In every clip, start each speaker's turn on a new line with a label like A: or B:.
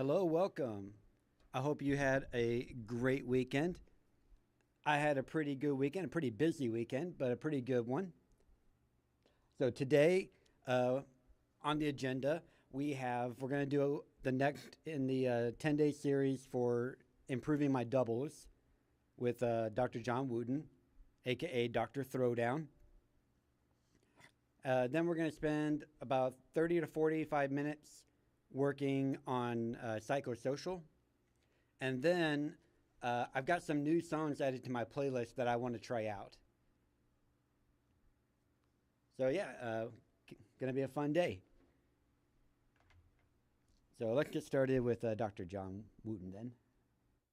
A: Hello, welcome. I hope you had a great weekend. I had a pretty good weekend, a pretty busy weekend, but a pretty good one. So today, on the agenda, we're going to do the next in the 10-day series for improving my doubles with Dr. John Wooten, aka Dr. Throwdown. Then we're going to spend about 30 to 45 minutes working on Psychosocial. And then I've got some new songs added to my playlist that I want to try out. So yeah, going to be a fun day. So let's get started with Dr. John Wooten then.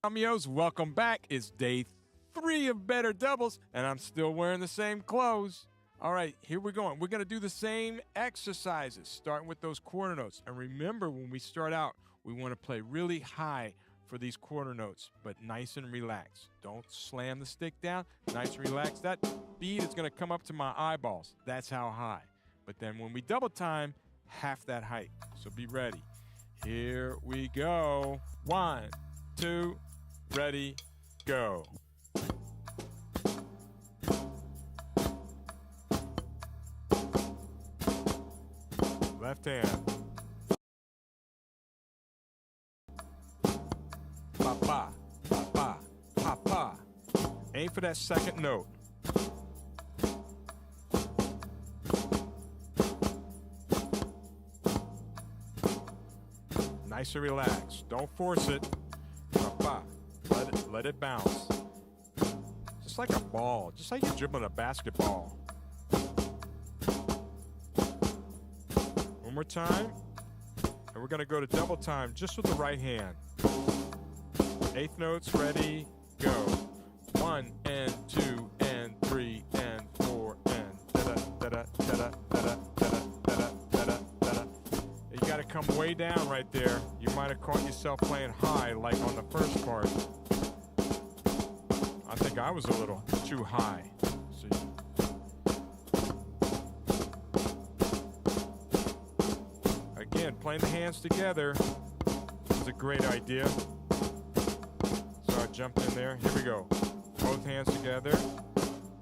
B: Amigos, welcome back. It's day 3 of Better Doubles, and I'm still wearing the same clothes. All right, here we're going. We're going to do the same exercises, starting with those quarter notes. And remember, when we start out, we want to play really high for these quarter notes, but nice and relaxed. Don't slam the stick down. Nice and relaxed. That beat is going to come up to my eyeballs. That's how high. But then when we double time, half that height. So be ready. Here we go. 1, 2, ready, go. Left hand. Pa pa, pa pa, pa pa. Aim for that second note. Nice and relaxed. Don't force it. Pa pa. Let it bounce. Just like a ball. Just like you're dribbling a basketball. One more time, and we're going to go to double time just with the right hand. 8th notes, ready, go. 1 and 2 and 3 and 4 and da da da da da da da da da da. You got to come way down right there. You might have caught yourself playing high like on the first part. I think I was a little too high. Again, playing the hands together is a great idea. So I jumped in there. Here we go. Both hands together.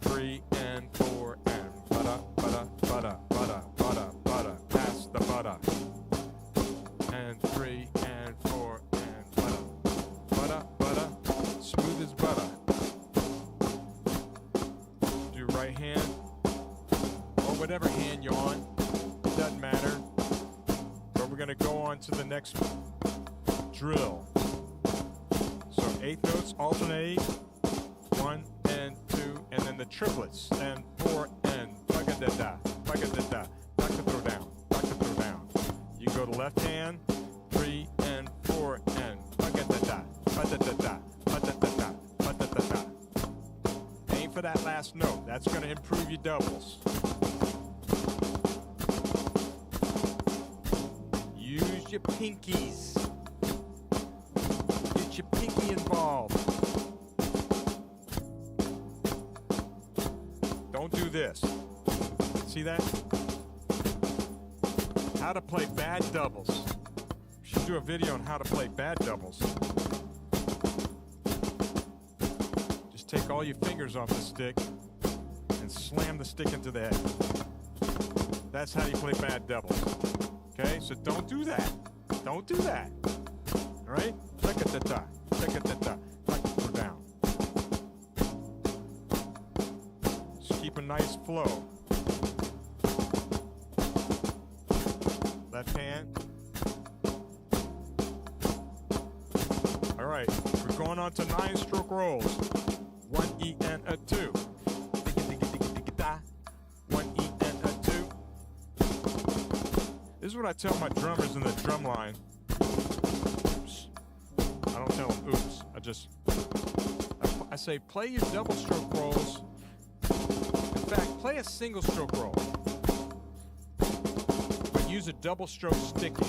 B: 3 and 4 and butter, butter, butter, butter, butter, butter. Pass the butter. And 3 and 4 and butter, butter, butter. Smooth as butter. Do right hand or whatever hand you're on. Doesn't matter. We're going to go on to the next drill. So 8 notes alternating. 1 and 2, and then the triplets. And 4 and baga-da-da, baga-da-da, baga-throw-down, baga-throw-down. You go to left hand. 3 and 4 and baga-da-da, ba-da-da-da, ba-da-da-da, ba-da-da-da. Aim for that last note. That's going to improve your doubles. Use your pinkies. Get your pinky involved. Don't do this. See that? How to play bad doubles. We should do a video on how to play bad doubles. Just take all your fingers off the stick and slam the stick into the head. That's how you play bad doubles. Okay, so don't do that. Don't do that. All right? Ta-ka-ta-ta, ta-ka-ta-ta, ta-ka-ta down. Just keep a nice flow. Left hand. All right, we're going on to 9-stroke rolls. 1 E and a 2. 1 E and a 2. This is what I tell my drummers in the drum line. Oops. I don't tell them oops. I say play your double stroke rolls. In fact, play a single stroke roll. But use a double stroke sticking.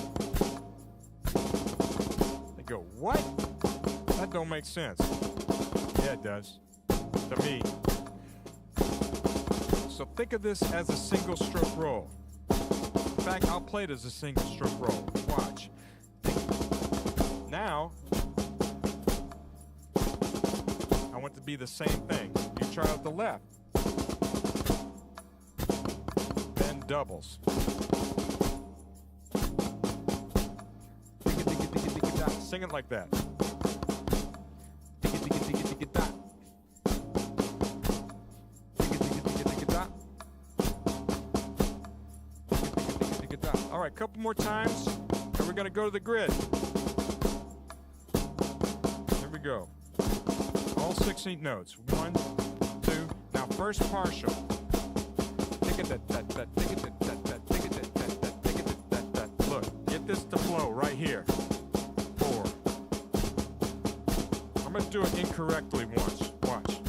B: They go, what? That don't make sense. Yeah, it does. To me. So think of this as a single stroke roll. In fact, I'll play it as a single stroke roll. Watch. Now, I want it to be the same thing. You try with the left. Then doubles. Sing it like that. All right, a couple more times, and we're going to go to the grid. Here we go. All 16 notes. 1, 2. Now, first partial. Look, get this to flow right here. 4. I'm going to do it incorrectly once. Watch.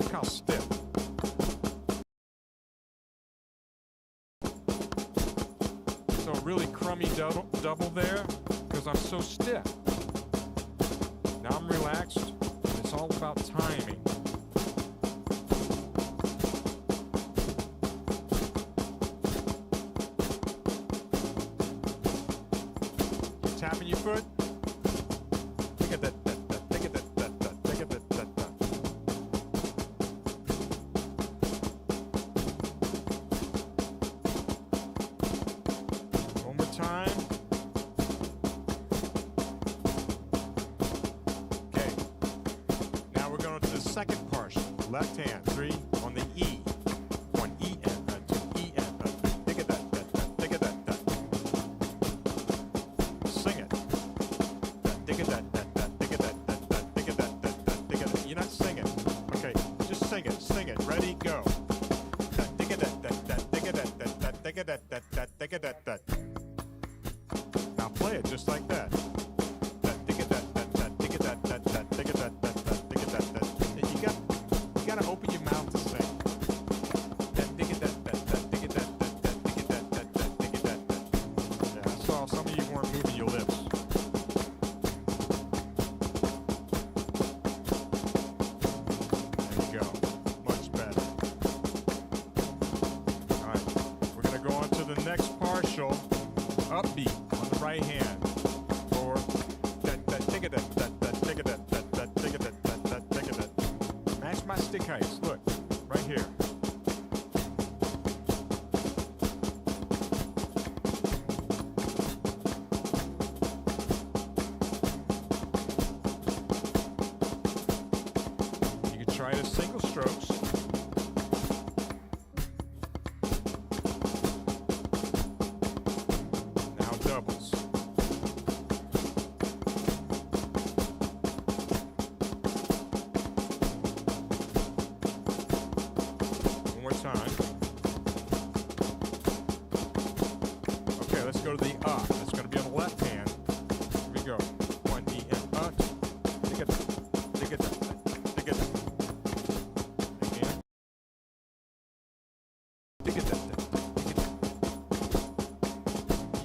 B: Look how stiff. So really crummy double there because I'm so stiff. Now I'm relaxed, and it's all about timing. You're tapping your foot. Look at that. One more time. Okay. Now we're going to the second partial. Left hand, 3 on the E. 1 E and 2 E and think of that. Sing it. Think of that. You're not singing. Okay, just sing it. Sing it. Ready, go. Think of that. Now play it just like that. You gotta open your mouth to sing. Yeah, I saw some of you weren't moving your lips. There you go. Much better. All right, we're gonna go on to the next partial. Upbeat on the right hand. Or match my stick heights. Look, right here. You can try it as single strokes. Now doubles. One more time. Okay, let's go to the up. It's going to be on the left hand. Here we go. 1 E and up. Dig it. Again. Dig it.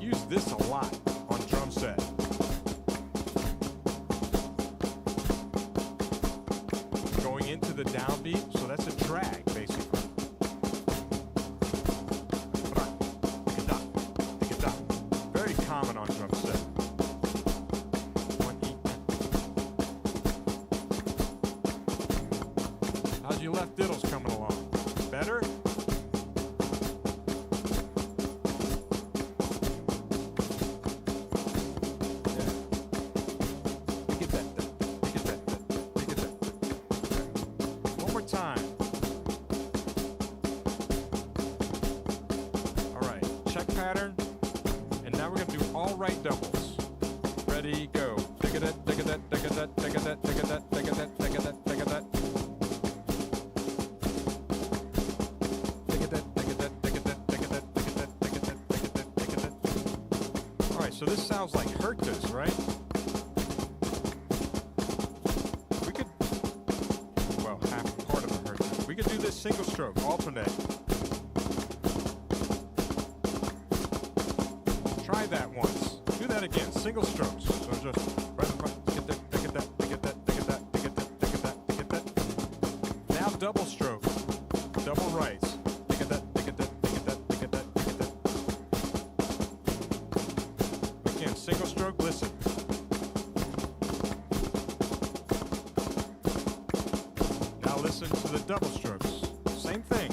B: Use this a lot on drum set. Going into the downbeat, so that's a drag basically. Very common on drum set. 1 E. How's your left diddles coming along? Better? One more time. All right, check pattern. And now we're going to do all right doubles. Ready, go. All right, so this sounds like Hertas, right? We could, well, half part of a Hertas. We could do this single stroke, alternate. Try that once. Do that again, single strokes. So just right. Now double stroke, double rights. Again, single stroke, listen. double strokes. Same thing.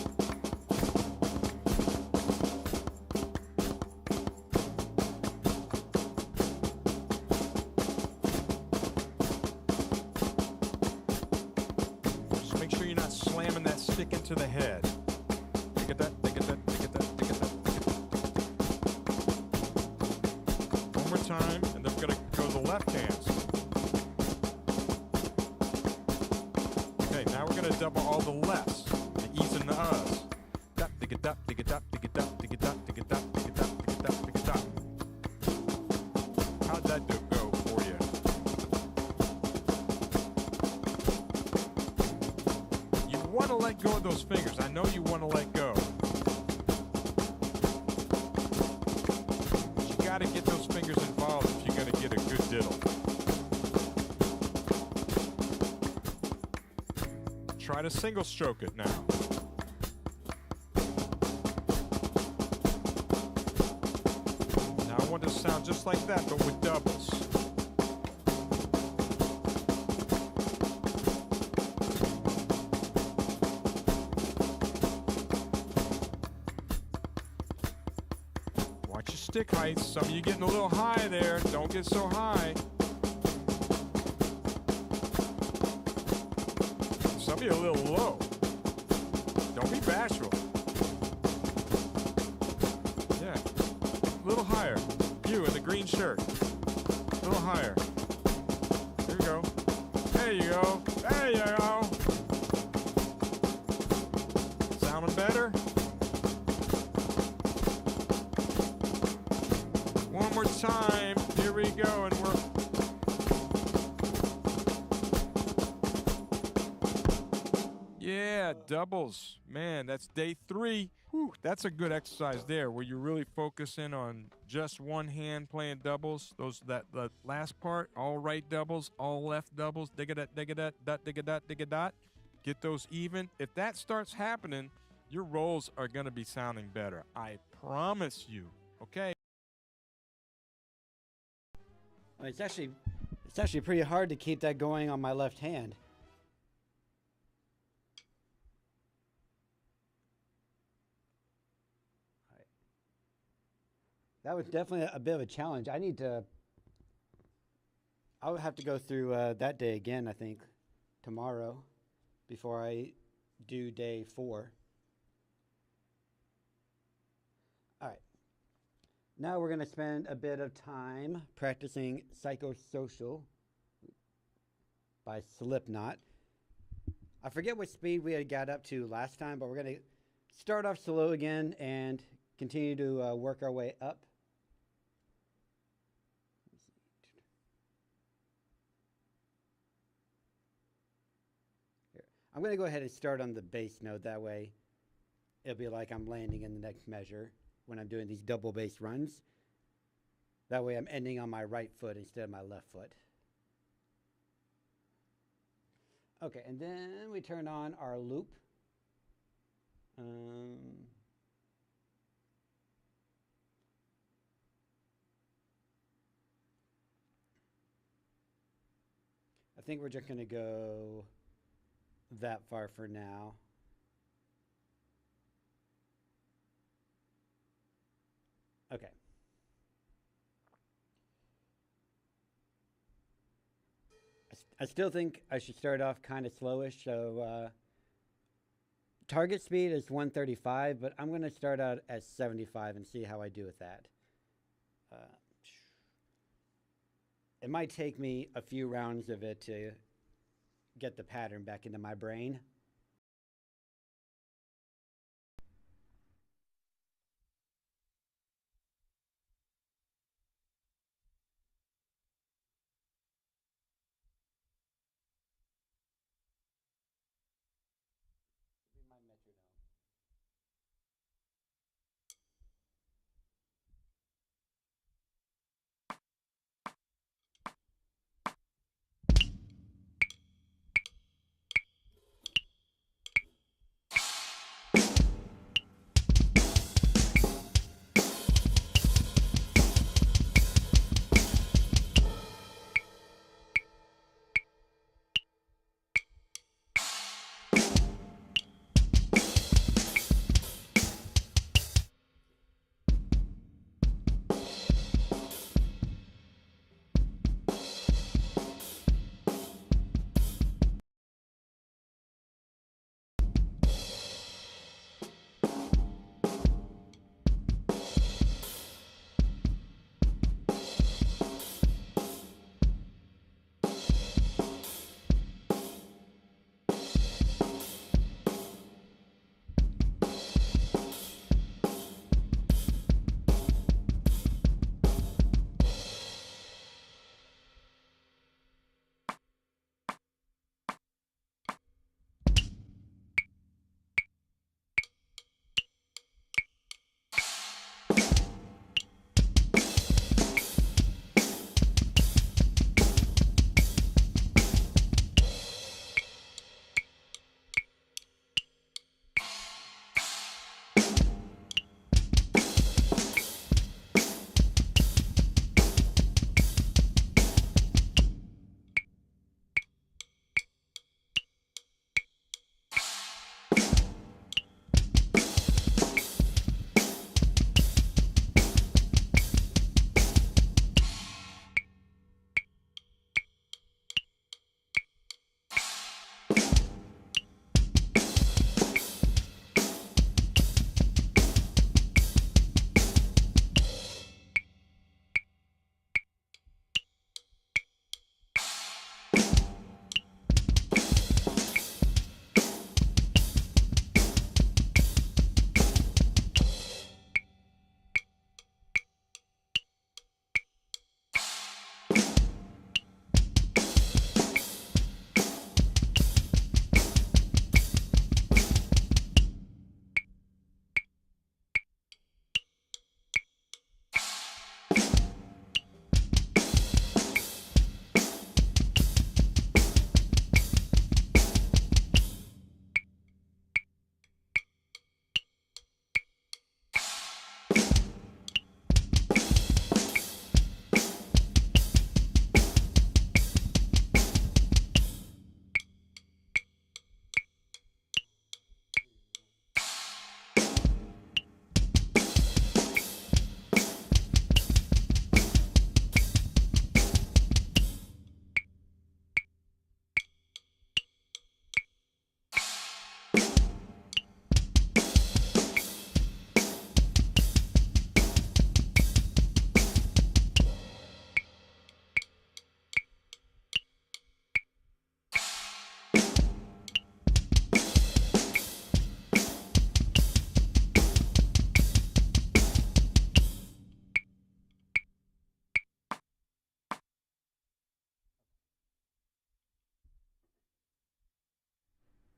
B: Just make sure you're not slamming that stick into the head. Look at that, look at that, look at that, look at that, look at that. One more time, and then we're going to go the left hands. Okay, now we're going to double all the lefts to ease into us. Dap, dig it up, dig it up, dig it up, dig it up, dig it up, dig it up, dig it up, dig it up. How'd that go for you? You want to let go of those fingers. I know you want to let go. But you got to get those fingers involved if you're going to get a good diddle. Try to single stroke it now. Now I want it to sound just like that, but with doubles. Watch your stick heights. Some of you getting a little high there. Don't get so high. Some of you a little low. Don't be bashful. Yeah. A little higher. You in the green shirt. A little higher. There you go. There you go. There you go. Sounding better? One more time. Here we go. And we're... Yeah, doubles. Man, that's day 3. Whew, that's a good exercise there where you really focus in on just one hand playing doubles. The last part, all right doubles, all left doubles, dig-a-dot, dig-a-dot, dot, dig-a-dot, dig-a-dot. Get those even. If that starts happening, your rolls are going to be sounding better. I promise you. Okay?
A: Well, it's actually pretty hard to keep that going on my left hand. That was definitely a bit of a challenge. I would have to go through that day again, I think, tomorrow, before I do day 4. All right. Now we're going to spend a bit of time practicing Psychosocial by Slipknot. I forget what speed we had got up to last time, but we're going to start off slow again and continue to work our way up. I'm going to go ahead and start on the bass note. That way, it'll be like I'm landing in the next measure when I'm doing these double bass runs. That way, I'm ending on my right foot instead of my left foot. Okay, and then we turn on our loop. I think we're just going to go that far for now. Okay. I still think I should start off kind of slowish. So target speed is 135, but I'm going to start out at 75 and see how I do with that. It might take me a few rounds of it to get the pattern back into my brain. My metronome.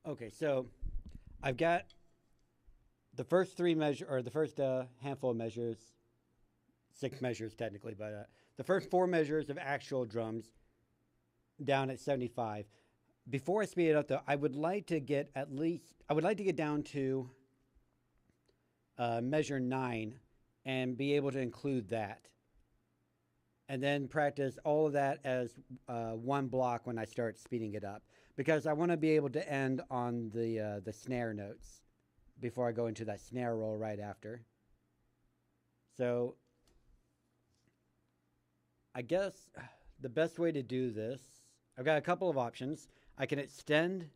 A: Okay, so I've got the first three measure or the first handful of measures, six measures technically, but the first four measures of actual drums down at 75. Before I speed it up, though, I would like to get down to measure 9 and be able to include that. And then practice all of that as one block when I start speeding it up. Because I want to be able to end on the snare notes before I go into that snare roll right after. So I guess the best way to do this, I've got a couple of options. I can extend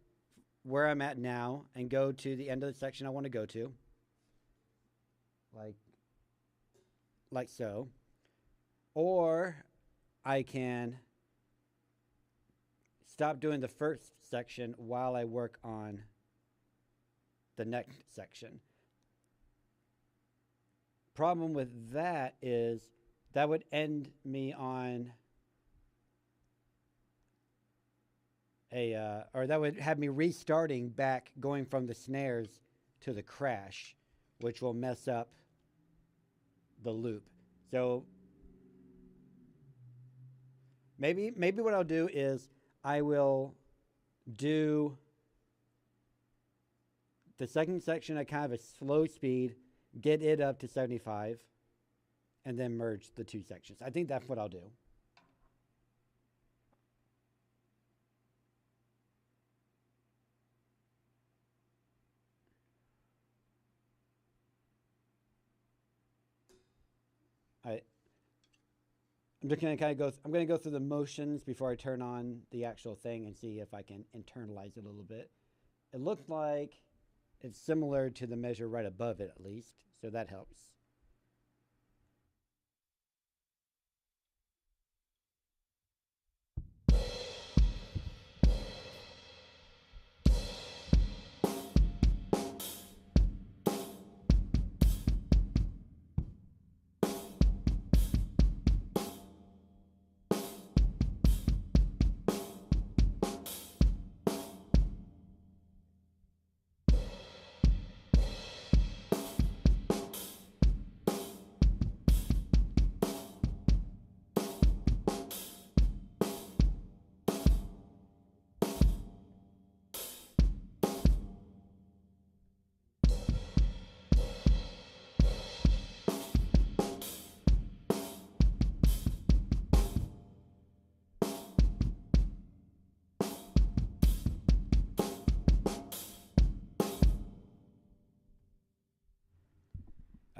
A: where I'm at now and go to the end of the section I want to go to. Like so. Or I can stop doing the first section while I work on the next section. Problem with that is that would end me on or that would have me restarting back, going from the snares to the crash, which will mess up the loop. So maybe what I'll do is I will do the second section at kind of a slow speed, get it up to 75, and then merge the two sections. I think that's what I'll do. I'm just going to kind of go. I'm going to go through the motions before I turn on the actual thing and see if I can internalize it a little bit. It looks like it's similar to the measure right above it, at least, so that helps.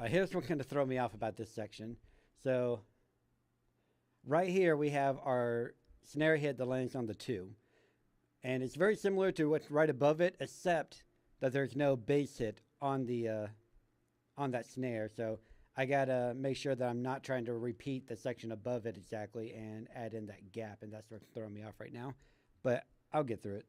A: Here's what's going to throw me off about this section. So right here we have our snare hit that lands on the 2. And it's very similar to what's right above it, except that there's no bass hit on the on that snare. So I got to make sure that I'm not trying to repeat the section above it exactly and add in that gap. And that's what's throwing me off right now. But I'll get through it.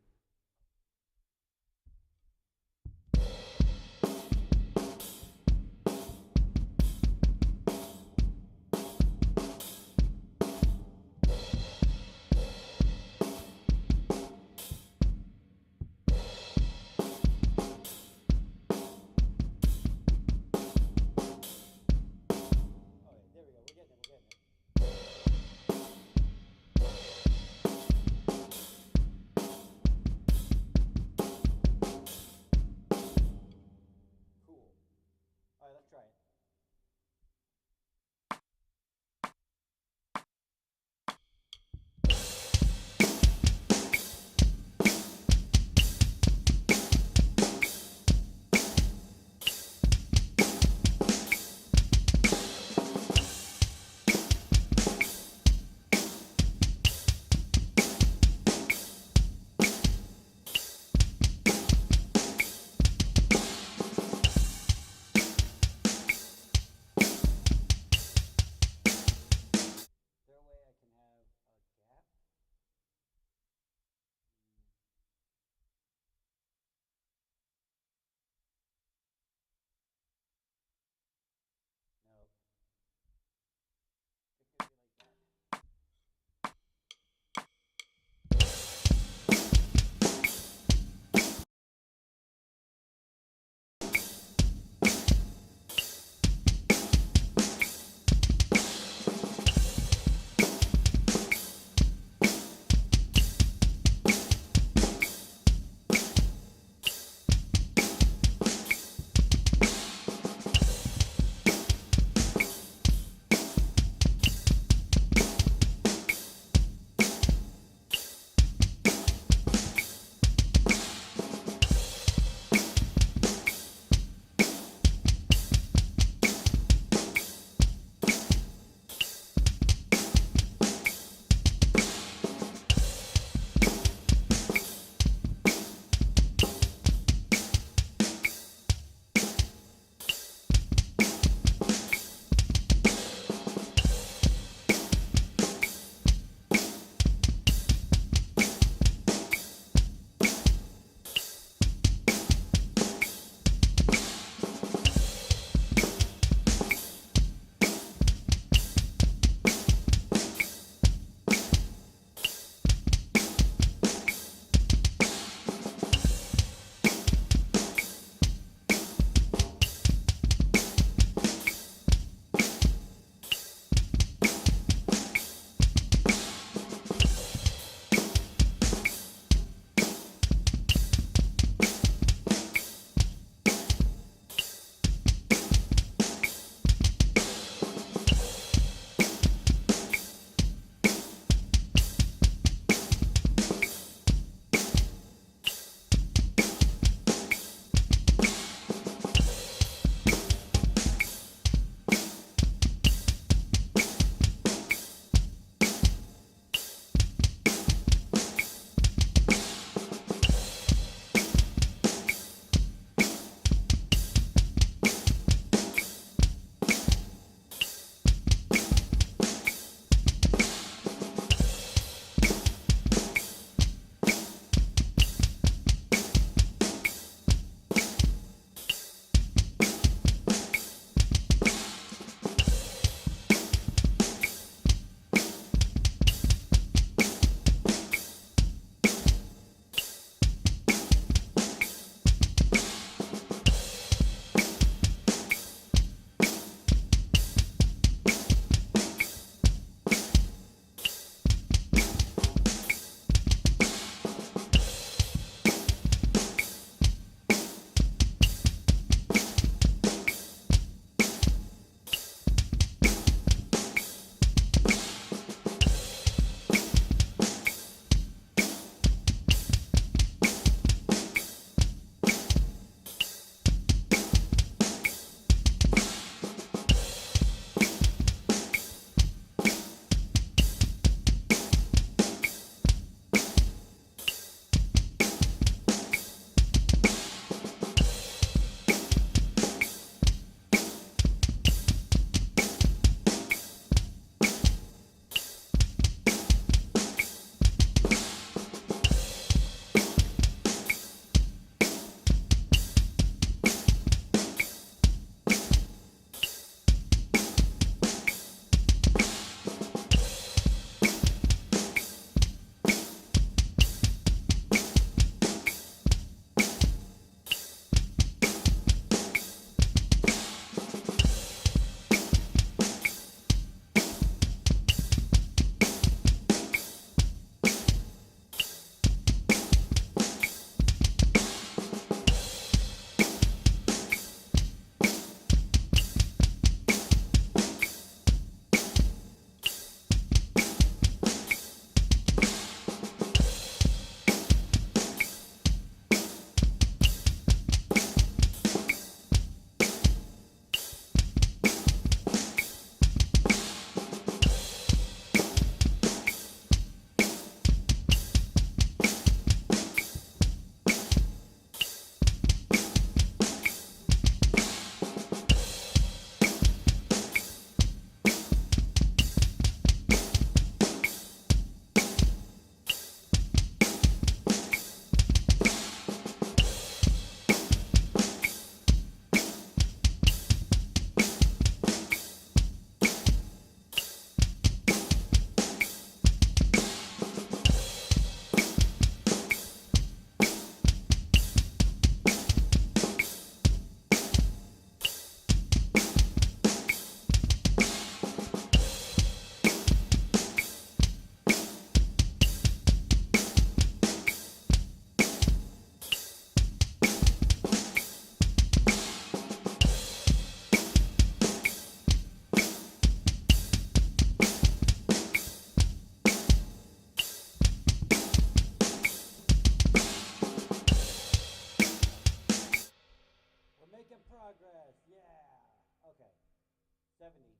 A: 70.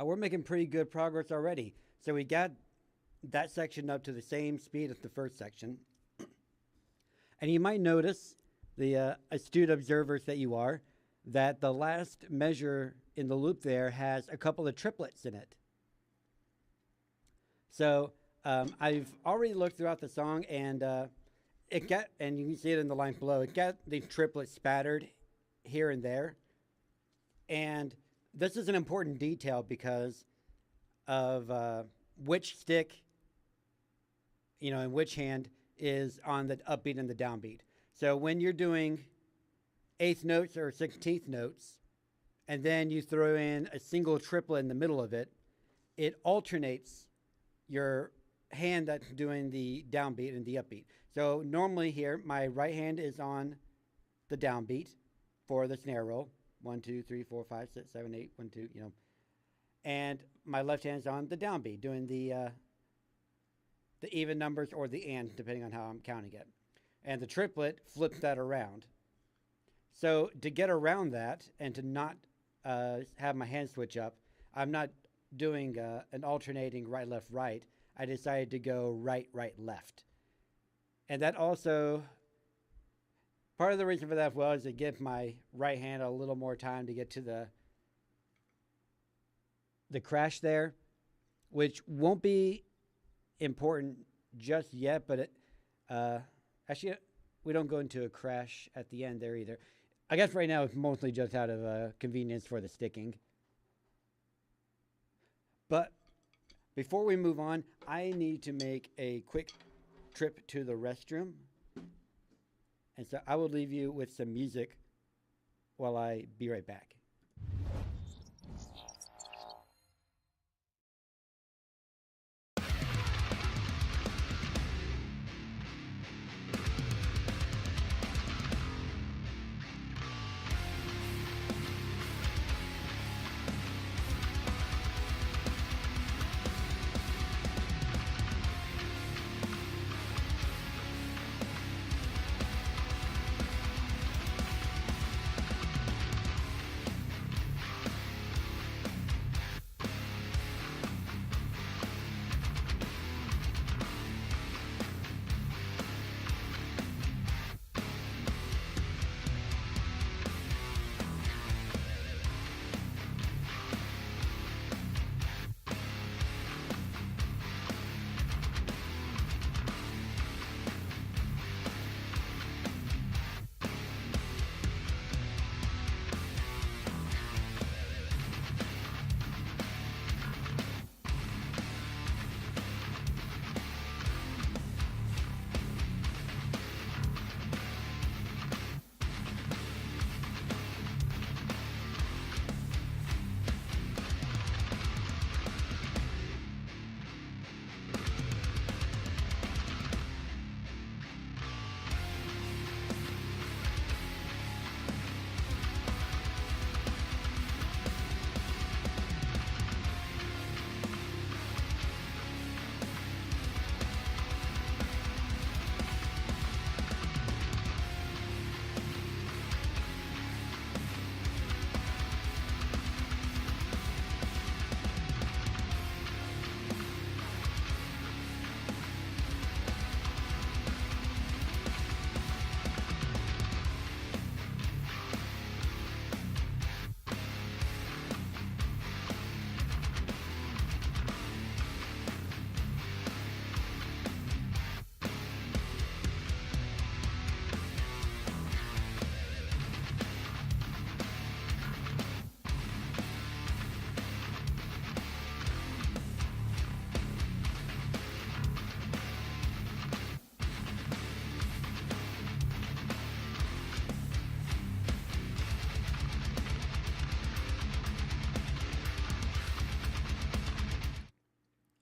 A: We're making pretty good progress already. So we got that section up to the same speed as the first section. And you might notice, the astute observers that you are, that the last measure in the loop there has a couple of triplets in it. So I've already looked throughout the song, and and you can see it in the line below, it got the triplets spattered here and there. And this is an important detail because of which stick, in which hand is on the upbeat and the downbeat. So when you're doing eighth notes or 16th notes, and then you throw in a single triplet in the middle of it, it alternates your hand that's doing the downbeat and the upbeat. So normally here, my right hand is on the downbeat for the snare roll. 1, 2, 3, 4, 5, 6, 7, 8, 1, 2, And my left hand's on the downbeat, doing the even numbers or the and, depending on how I'm counting it. And the triplet flips that around. So to get around that and to not have my hand switch up, I'm not doing an alternating right, left, right. I decided to go right, right, left. And that also, part of the reason for that was to give my right hand a little more time to get to the crash there, which won't be important just yet, but it, actually, we don't go into a crash at the end there either. I guess right now it's mostly just out of convenience for the sticking. But before we move on, I need to make a quick trip to the restroom. And so I will leave you with some music while I be right back.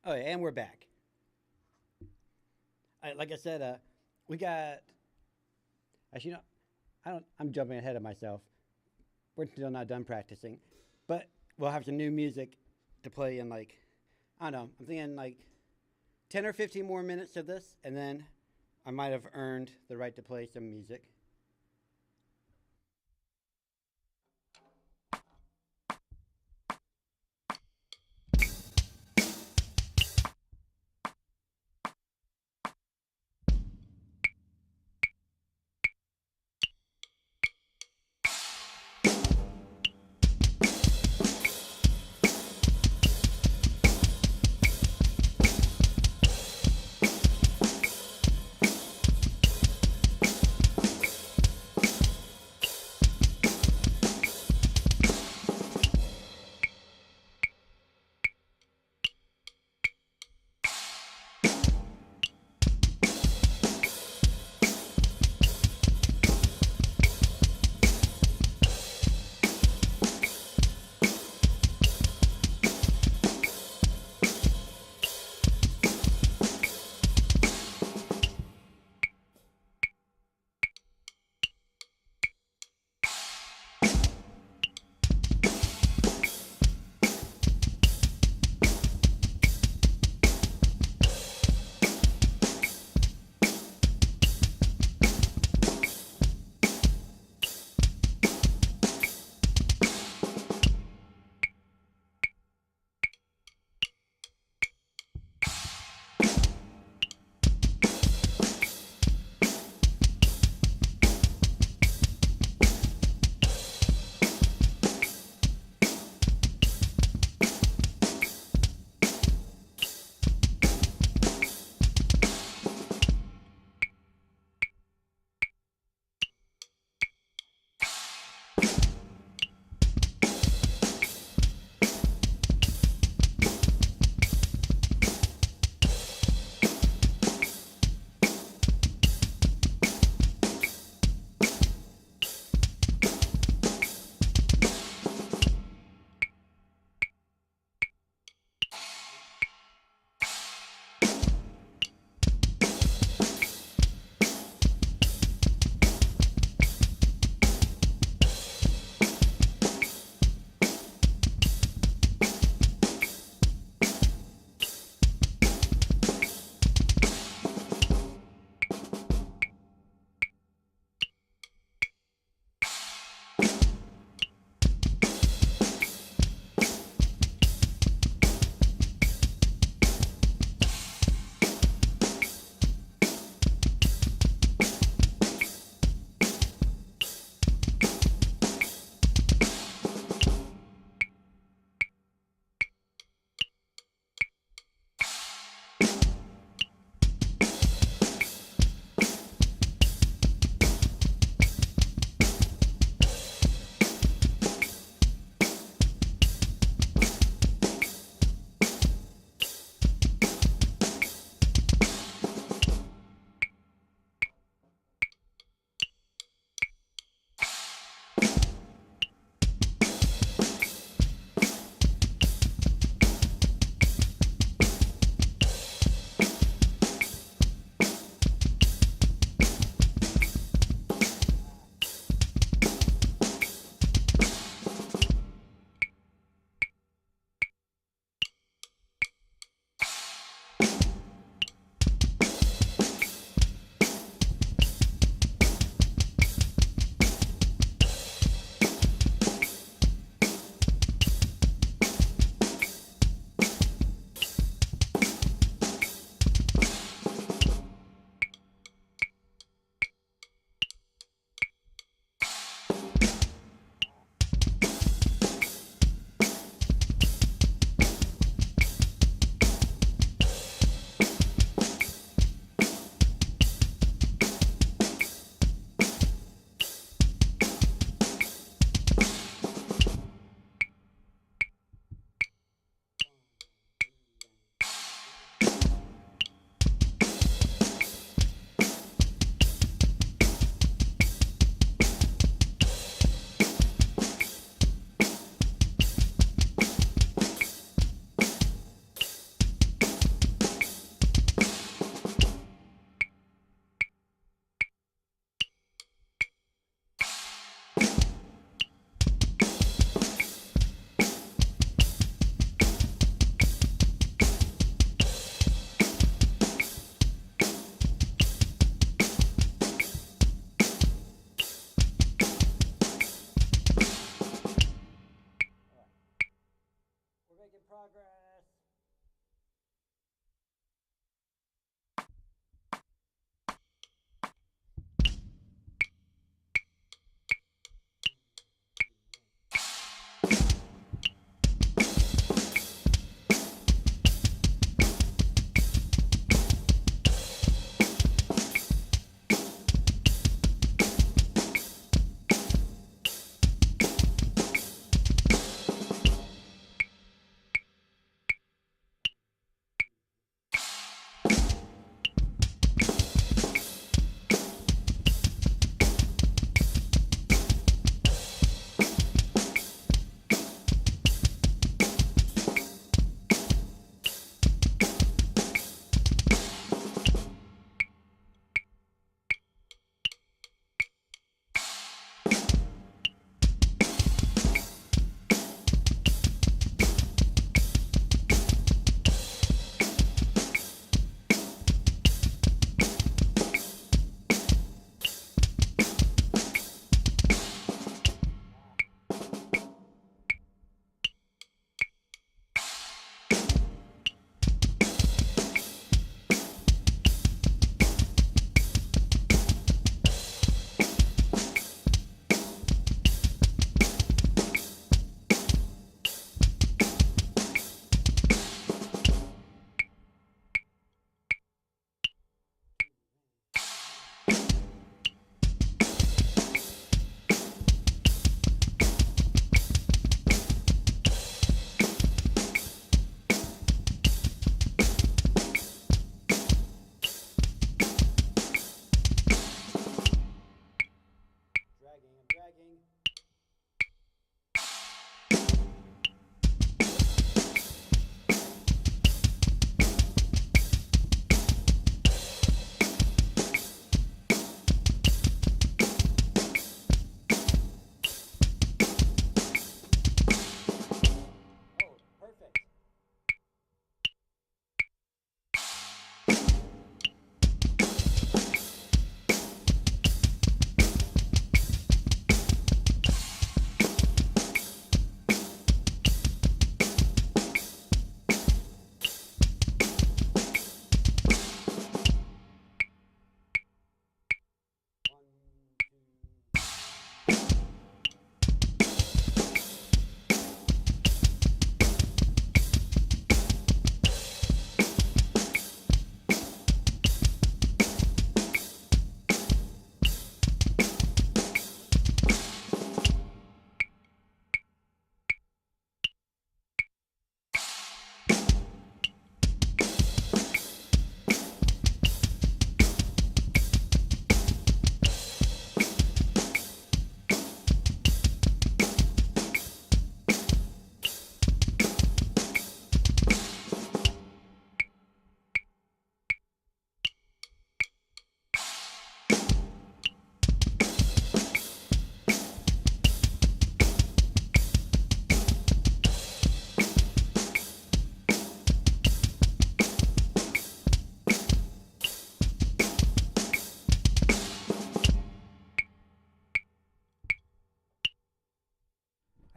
A: Oh, yeah, and we're back. Like I said, we got. Actually, no, I don't. I'm jumping ahead of myself. We're still not done practicing, but we'll have some new music to play in like, I don't know. I'm thinking like 10 or 15 more minutes of this, and then I might have earned the right to play some music.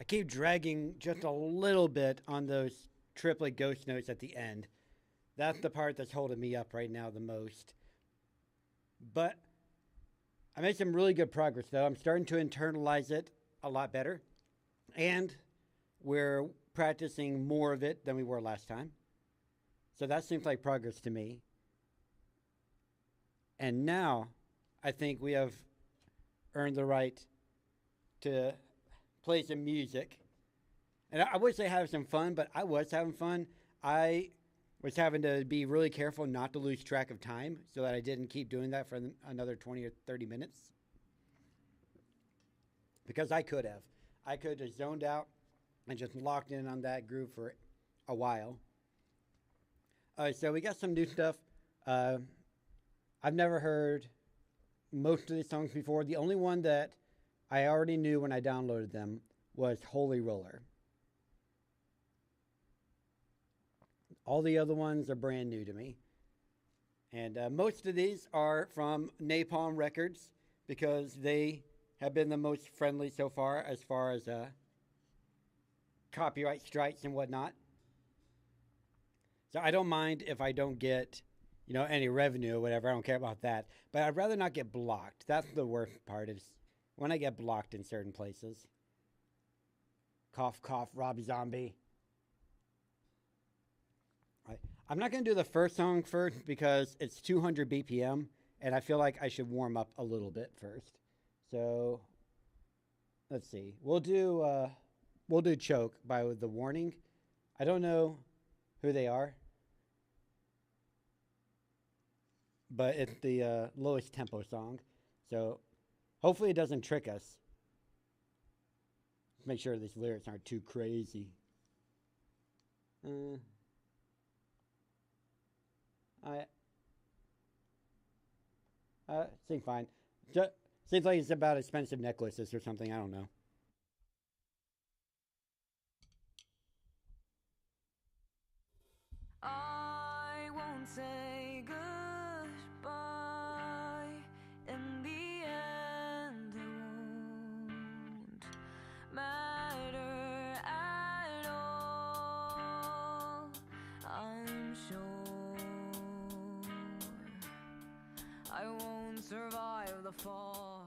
A: keep dragging just a little bit on those triplet ghost notes at the end. That's the part that's holding me up right now the most. But I made some really good progress, though. I'm starting to internalize it a lot better. And we're practicing more of it than we were last time. So that seems like progress to me. And now I think we have earned the right to play some music. And I would say have some fun, but I was having fun. I was having to be really careful not to lose track of time so that I didn't keep doing that for another 20 or 30 minutes. Because I could have. I could have zoned out and just locked in on that groove for a while. So we got some new stuff. I've never heard most of these songs before. The only one that I already knew when I downloaded them was Holy Roller. All the other ones are brand new to me. And most of these are from Napalm Records because they have been the most friendly so far as copyright strikes and whatnot. So I don't mind if I don't get, any revenue or whatever. I don't care about that. But I'd rather not get blocked. That's the worst part is when I get blocked in certain places. Cough, cough, Rob Zombie. I'm not going to do the first song first because it's 200 BPM, and I feel like I should warm up a little bit first. So, let's see. We'll do Choke by The Warning. I don't know who they are, but it's the lowest tempo song. So, hopefully it doesn't trick us. Let's make sure these lyrics aren't too crazy. Seems fine. Seems like it's about expensive necklaces or something. I don't know.
C: I won't say goodbye. In the end, it won't matter at all. I'm sure I won't survive the fall.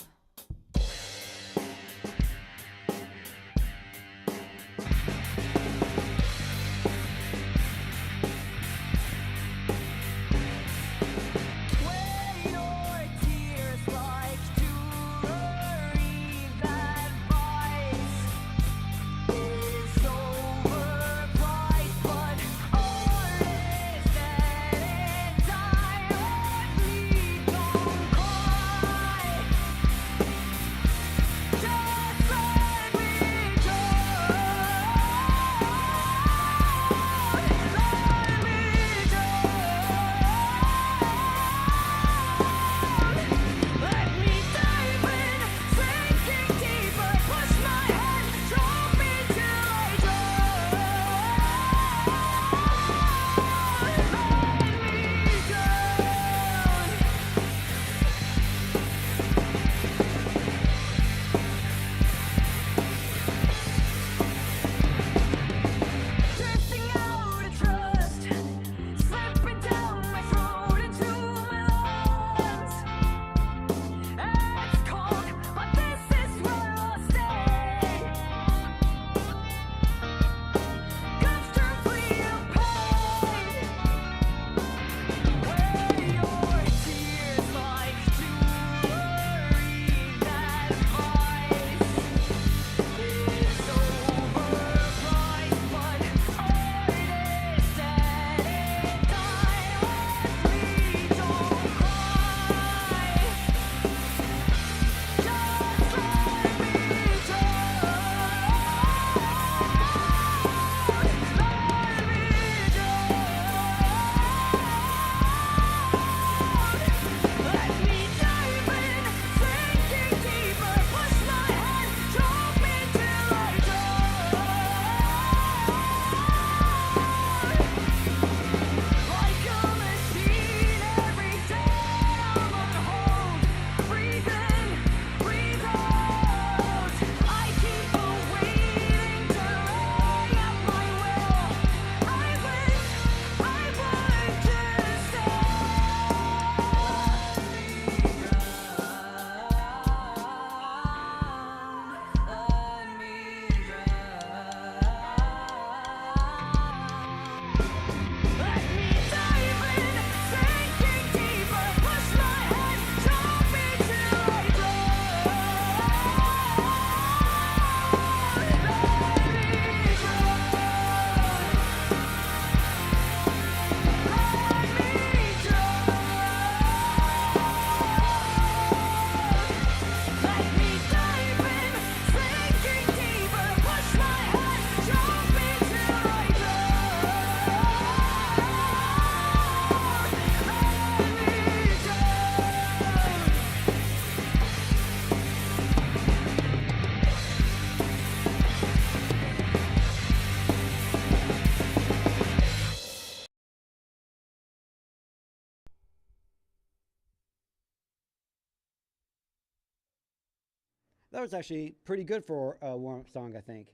A: That was actually pretty good for a warm-up song, I think.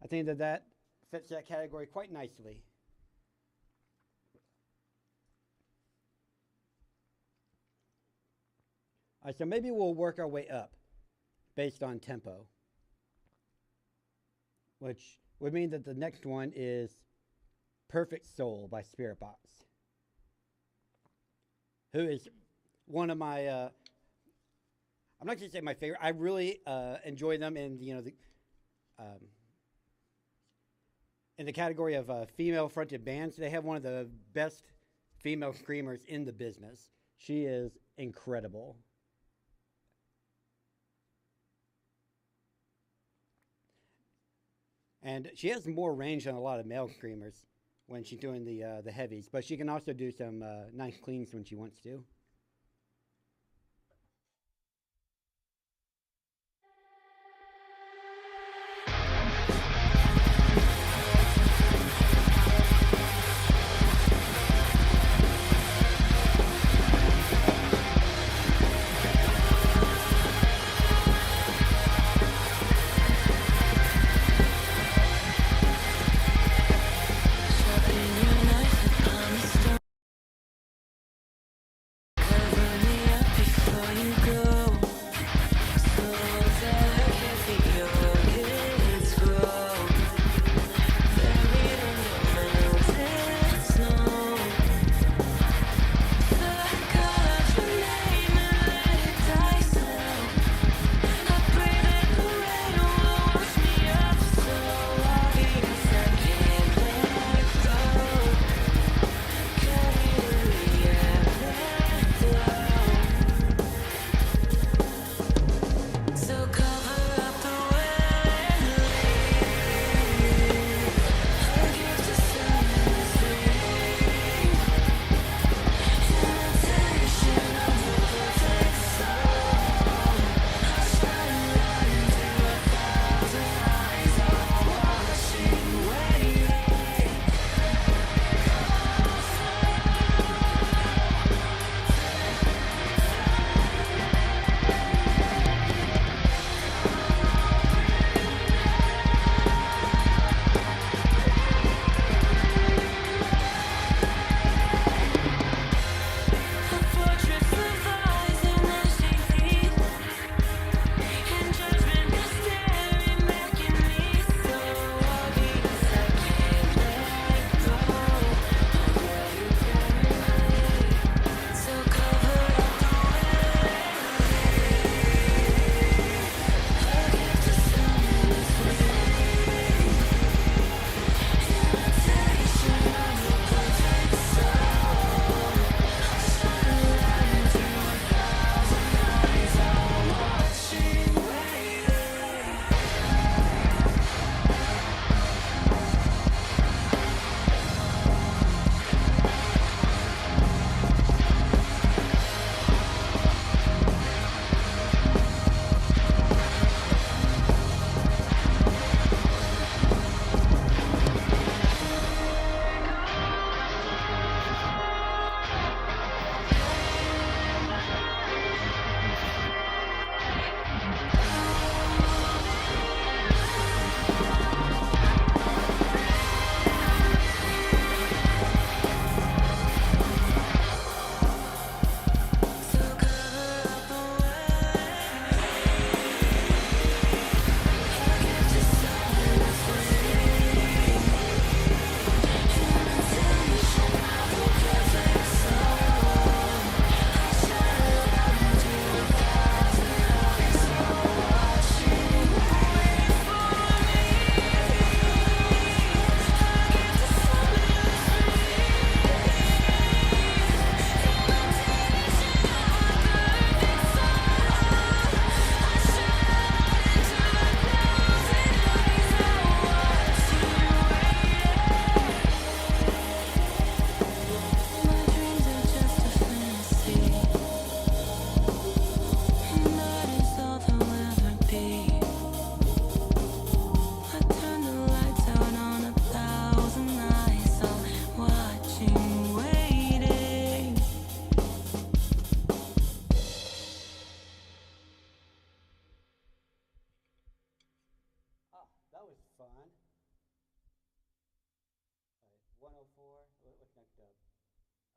A: I think that fits that category quite nicely. All right, so maybe we'll work our way up based on tempo, which would mean that the next one is Perfect Soul by Spirit Box, who is one of my, I'm not going to say my favorite. I really enjoy them in, in the category of female-fronted bands. They have one of the best female screamers in the business. She is incredible. And she has more range than a lot of male screamers when she's doing the heavies, but she can also do some nice cleans when she wants to.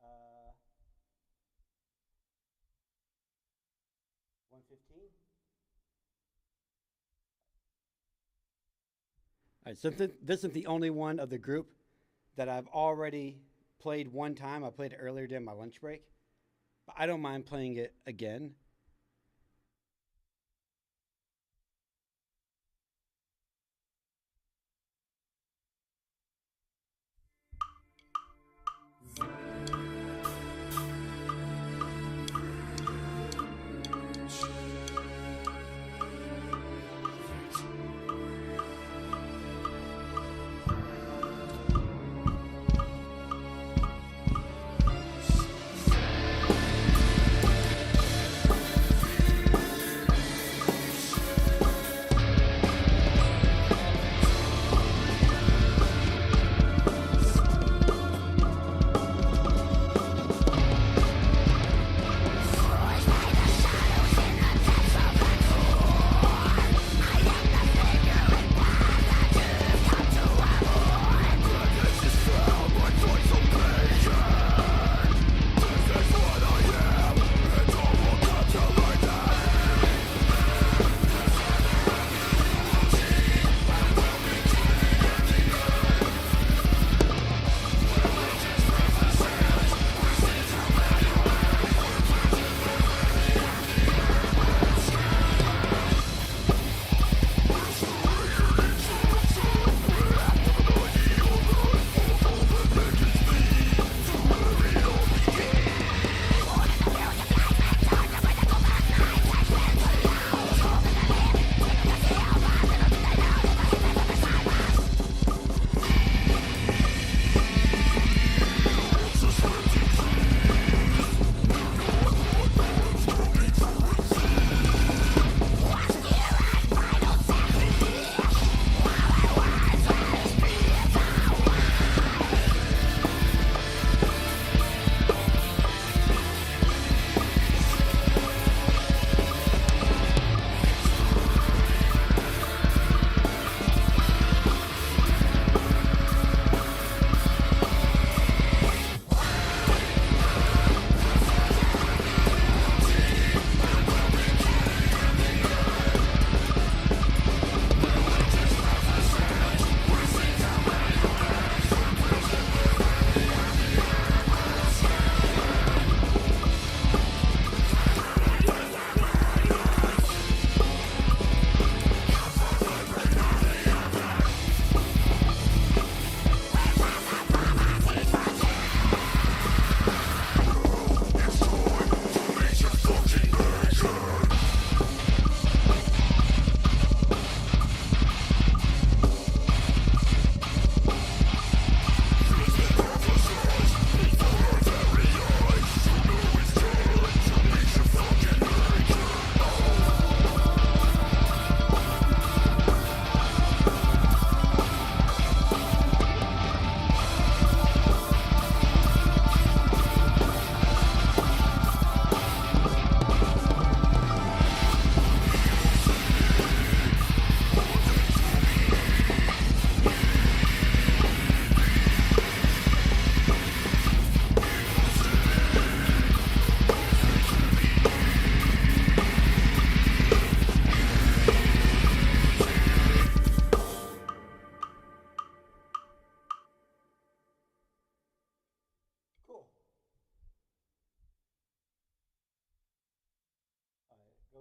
A: Uh, 115. All right, so this is the only one of the group that I've already played one time. I played it earlier during my lunch break, but I don't mind playing it again.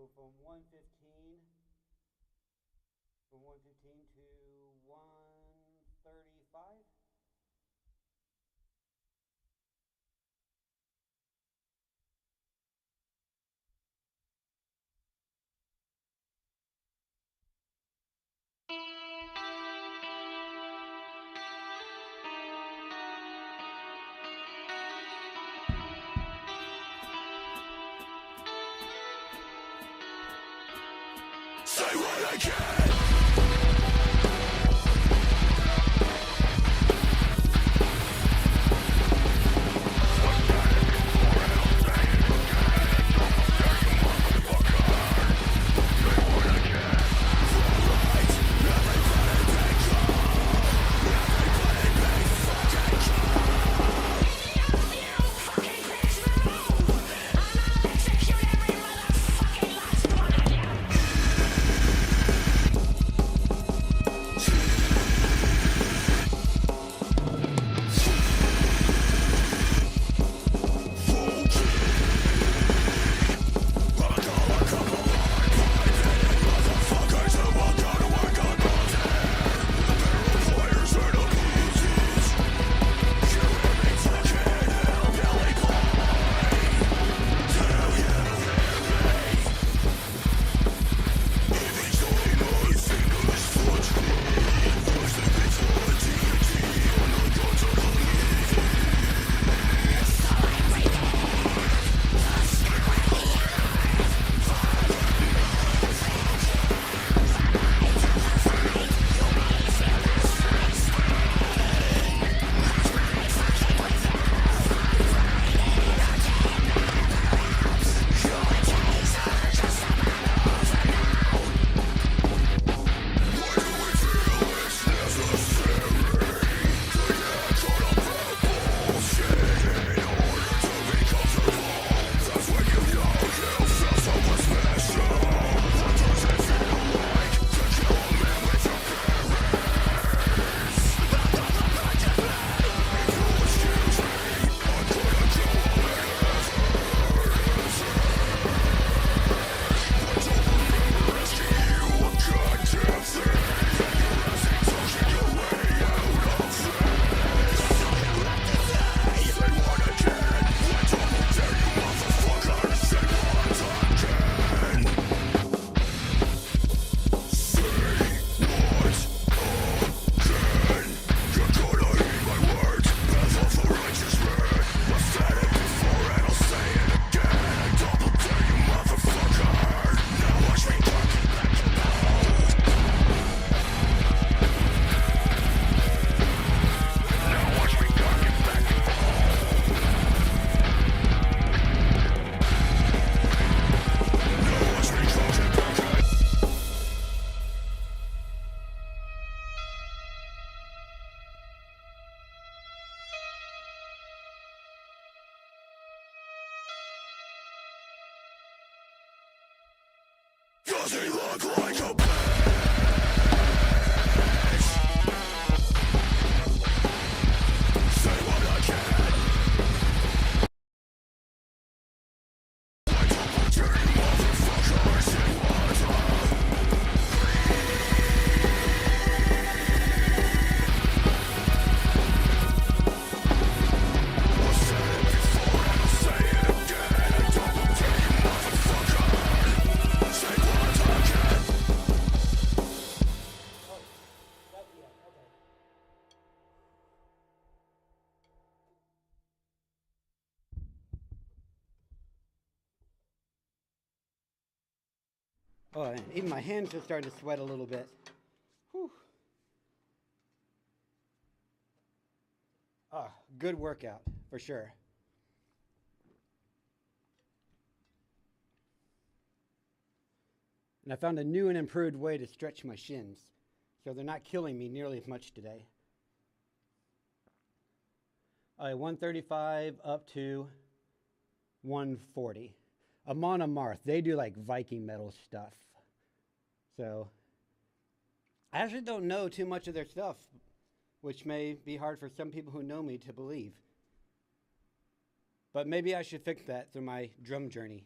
A: Go from 115 to 135.
D: Say what I can. Does he look like a bitch? Say what I can. I don't want dirty motherfucker. Say what I'll say it before and I'll say it again. I don't want dirty motherfucker. Say what I can.
A: Oh, and even my hands are starting to sweat a little bit. Whew. Ah, good workout, for sure. And I found a new and improved way to stretch my shins, so they're not killing me nearly as much today. 135 up to 140. Amon Amarth, they do like Viking metal stuff. So I actually don't know too much of their stuff, which may be hard for some people who know me to believe. But maybe I should fix that through my drum journey.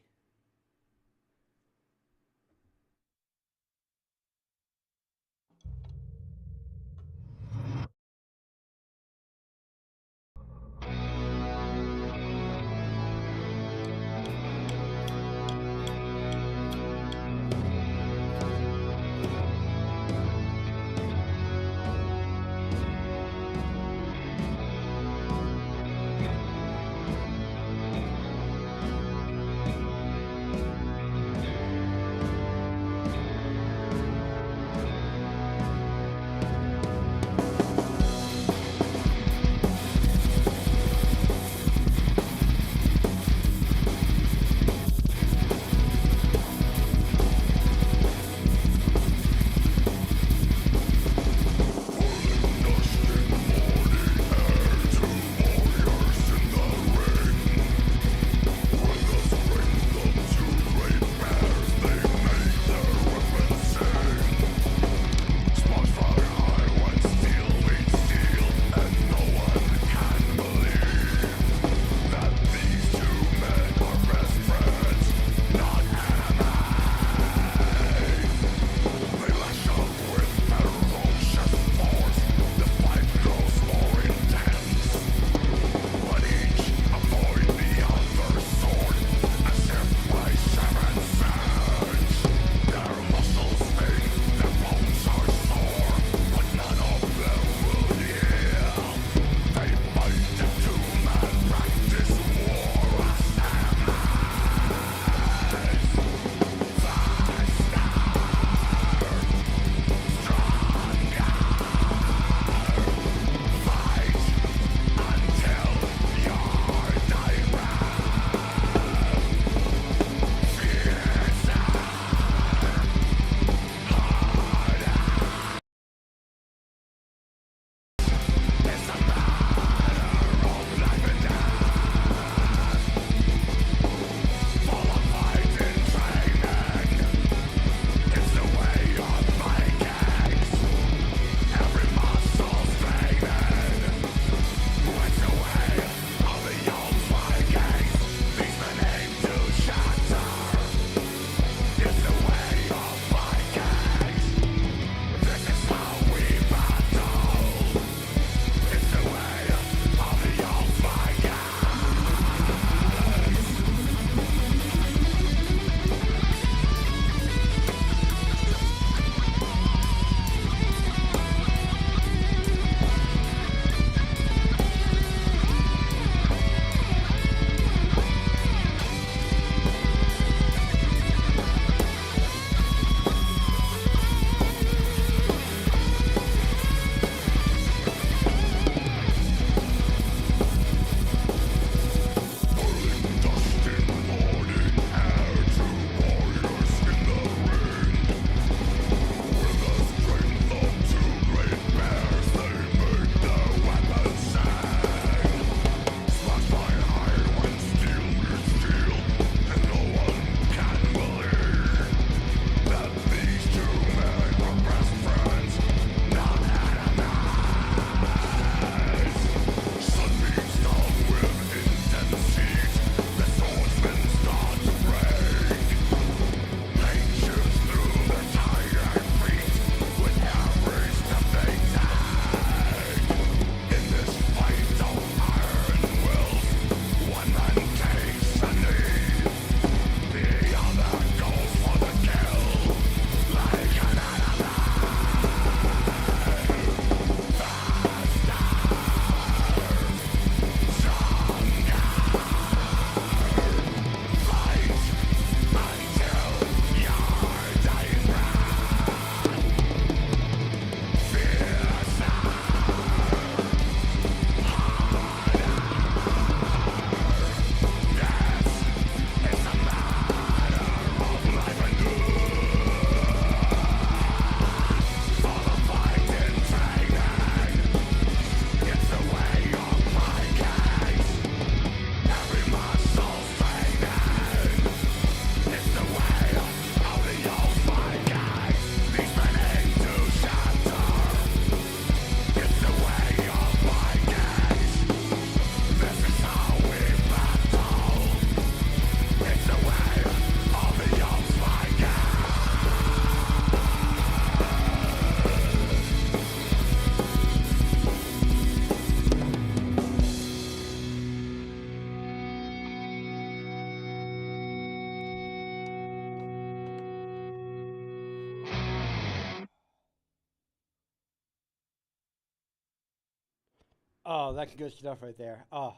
A: Oh, that's good stuff right there. Oh,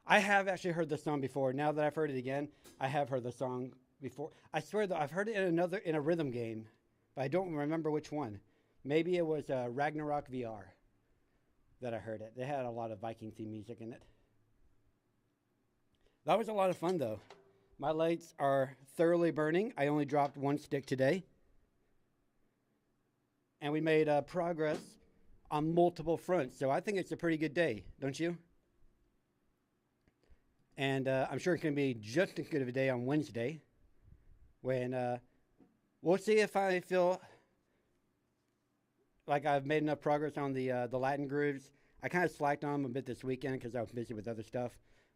A: I have actually heard the song before. Now that I've heard it again, I have heard the song before. I swear though, I've heard it in a rhythm game, but I don't remember which one. Maybe it was Ragnarok VR that I heard it. They had a lot of Viking theme music in it. That was a lot of fun though. My legs are thoroughly burning. I only dropped one stick today. And we made progress on multiple fronts. So I think it's a pretty good day, don't you? And I'm sure it's going to be just as good of a day on Wednesday when we'll see if I feel like I've made enough progress on the Latin grooves. I kind of slacked on them a bit this weekend because I was busy with other stuff.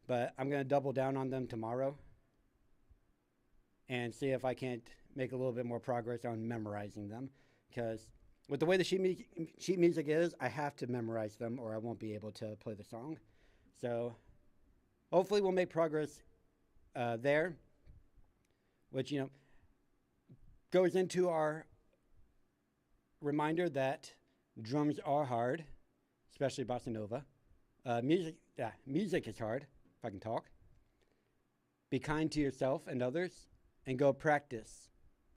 A: But I'm going to double down on them tomorrow and see if I can't make a little bit more progress on memorizing them. Because with the way the sheet music is, I have to memorize them or I won't be able to play the song. So hopefully we'll make progress there, which, goes into our reminder that drums are hard, especially bossa nova. Music is hard, if I can talk. Be kind to yourself and others, and go practice